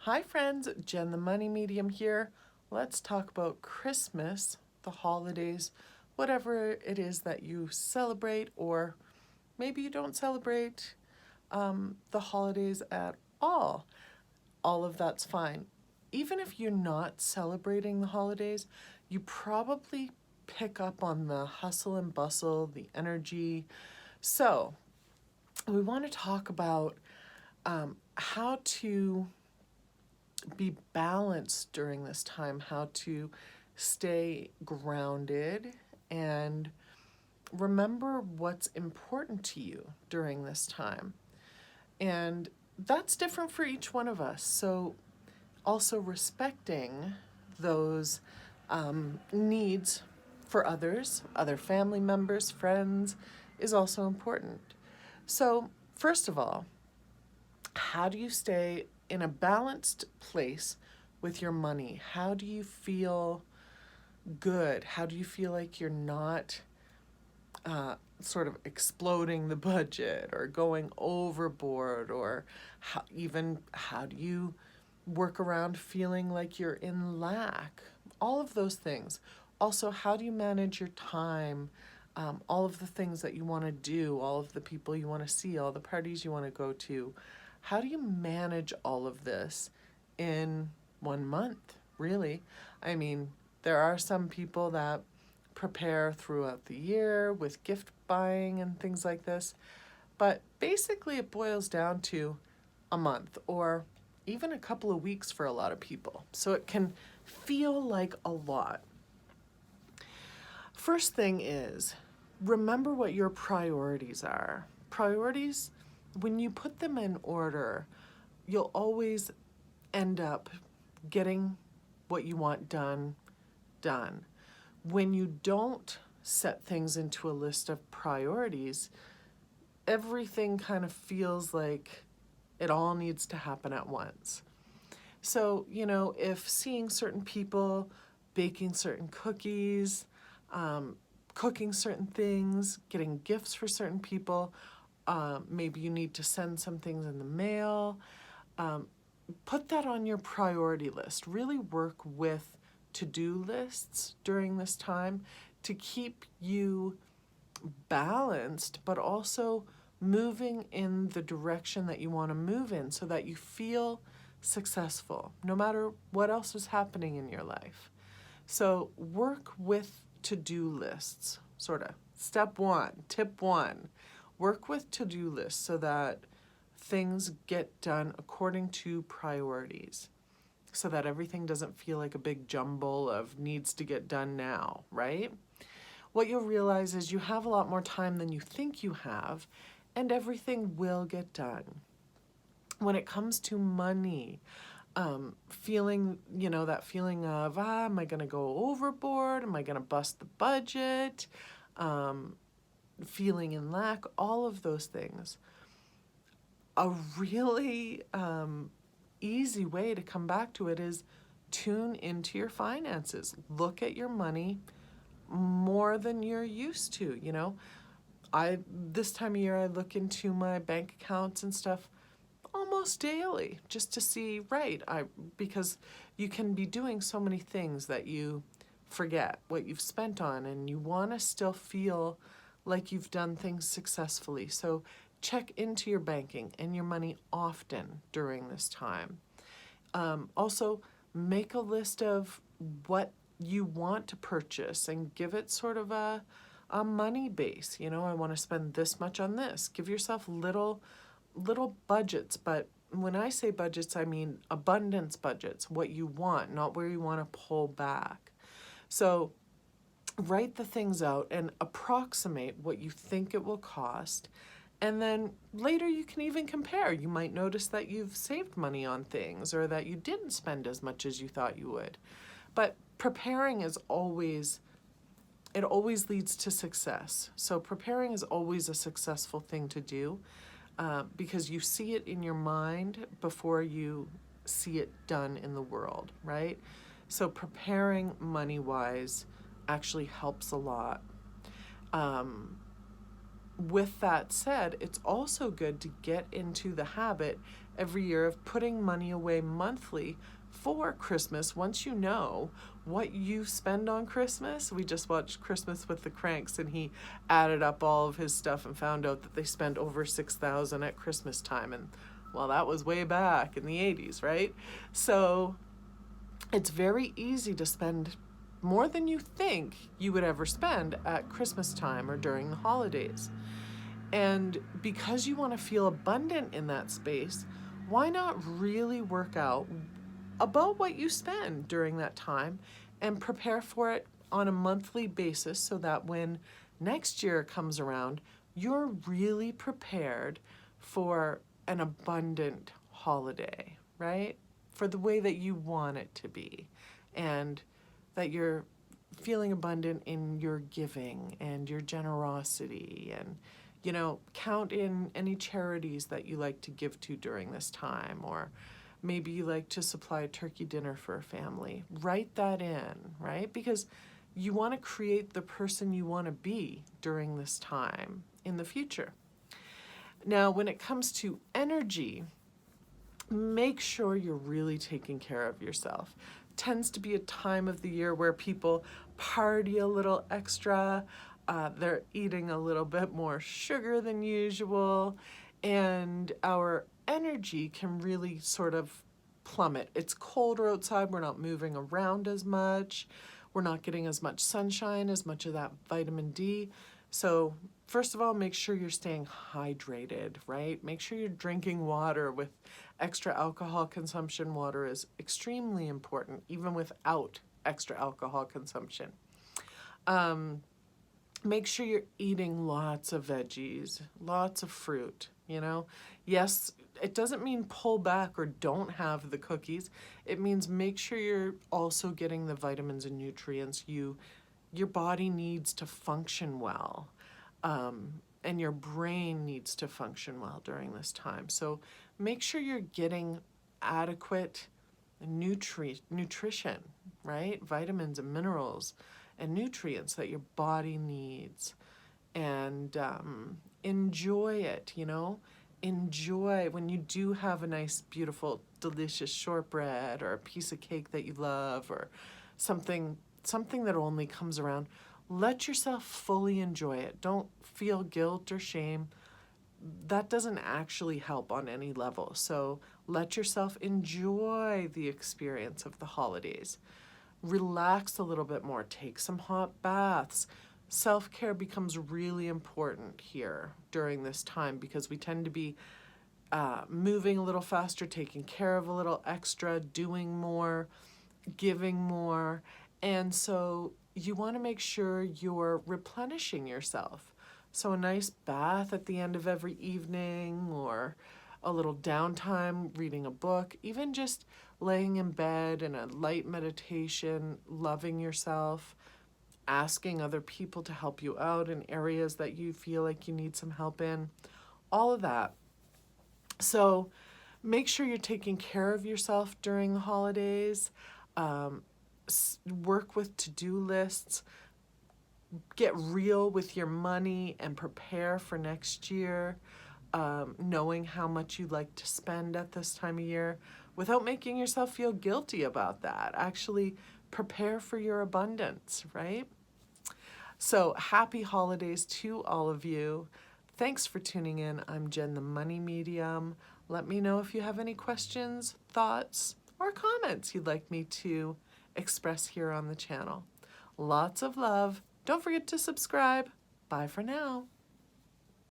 Hi friends, Jen the Money Medium here. Let's talk about Christmas, the holidays, whatever it is that you celebrate, or maybe you don't celebrate the holidays at all. All of that's fine. Even if you're not celebrating the holidays, you probably pick up on the hustle and bustle, the energy. So we want to talk about how to be balanced during this time, how to stay grounded and remember what's important to you during this time. And that's different for each one of us. So, also respecting those needs for others, other family members, friends, is also important. So, first of all, how do you stay in a balanced place with your money? How do you feel good? How do you feel like you're not sort of exploding the budget or going overboard? Or how do you work around feeling like you're in lack? All of those things. Also, how do you manage your time? All of the things that you want to do, all of the people you want to see, all the parties you want to go to. How do you manage all of this in 1 month, really? I mean, there are some people that prepare throughout the year with gift buying and things like this, but basically it boils down to a month or even a couple of weeks for a lot of people. So it can feel like a lot. First thing is, remember what your priorities are. Priorities, when you put them in order, you'll always end up getting what you want done. When you don't set things into a list of priorities, everything kind of feels like it all needs to happen at once. So, if seeing certain people baking certain cookies, cooking certain things, getting gifts for certain people, maybe you need to send some things in the mail, put that on your priority list. Really work with to-do lists during this time to keep you balanced, but also moving in the direction that you want to move in so that you feel successful no matter what else is happening in your life. So work with to-do lists, sort of. Step one, tip one, work with to-do lists so that things get done according to priorities, so that everything doesn't feel like a big jumble of needs to get done now, right? What you'll realize is you have a lot more time than you think you have, and everything will get done. When it comes to money, feeling, that feeling of, am I going to go overboard? Am I going to bust the budget? Feeling in lack, all of those things. A really easy way to come back to it is tune into your finances. Look at your money more than you're used to, this time of year I look into my bank accounts and stuff almost daily just to see, because you can be doing so many things that you forget what you've spent on, and you want to still feel like you've done things successfully. So check into your banking and your money often during this time. Also, make a list of what you want to purchase and give it sort of a money base. I want to spend this much on this. Give yourself little budgets, but when I say budgets, I mean abundance budgets, what you want, not where you want to pull back. So write the things out and approximate what you think it will cost. And then later you can even compare. You might notice that you've saved money on things or that you didn't spend as much as you thought you would. But preparing is always leads to success. So preparing is always a successful thing to do because you see it in your mind before you see it done in the world, right? So preparing money-wise actually helps a lot. With that said, it's also good to get into the habit every year of putting money away monthly for Christmas. Once you know what you spend on Christmas, we just watched Christmas with the Cranks, and he added up all of his stuff and found out that they spent over $6,000 at Christmas time. And well, that was way back in the 80s, right? So it's very easy to spend more than you think you would ever spend at Christmas time or during the holidays. And because you want to feel abundant in that space, why not really work out about what you spend during that time and prepare for it on a monthly basis so that when next year comes around, you're really prepared for an abundant holiday, right? For the way that you want it to be, and that you're feeling abundant in your giving and your generosity, and count in any charities that you like to give to during this time, or maybe you like to supply a turkey dinner for a family. Write that in, right? Because you want to create the person you want to be during this time in the future. Now, when it comes to energy, make sure you're really taking care of yourself. Tends to be a time of the year where people party a little extra. They're eating a little bit more sugar than usual, and our energy can really sort of plummet. It's colder outside. We're not moving around as much. We're not getting as much sunshine, as much of that vitamin D. So first of all, make sure you're staying hydrated, right? Make sure you're drinking water. With extra alcohol consumption, water is extremely important, even without extra alcohol consumption. Make sure you're eating lots of veggies, lots of fruit, Yes, it doesn't mean pull back or don't have the cookies. It means make sure you're also getting the vitamins and nutrients your body needs to function well, and your brain needs to function well during this time. So make sure you're getting adequate nutrition, right? Vitamins and minerals and nutrients that your body needs. And enjoy it, Enjoy when you do have a nice, beautiful, delicious shortbread or a piece of cake that you love, or something that only comes around. Let yourself fully enjoy it. Don't feel guilt or shame. That doesn't actually help on any level. So let yourself enjoy the experience of the holidays. Relax a little bit more. Take some hot baths. Self-care becomes really important here during this time, because we tend to be moving a little faster, taking care of a little extra, doing more, giving more. And so you want to make sure you're replenishing yourself. So a nice bath at the end of every evening, or a little downtime reading a book, even just laying in bed in a light meditation, loving yourself, asking other people to help you out in areas that you feel like you need some help in, all of that. So make sure you're taking care of yourself during the holidays. Work with to-do lists. Get real with your money and prepare for next year, knowing how much you like to spend at this time of year without making yourself feel guilty about that. Actually prepare for your abundance, right? So happy holidays to all of you. Thanks for tuning in. I'm Jen, the Money Medium. Let me know if you have any questions, thoughts, or comments you'd like me to express here on the channel. Lots of love. Don't forget to subscribe. Bye for now.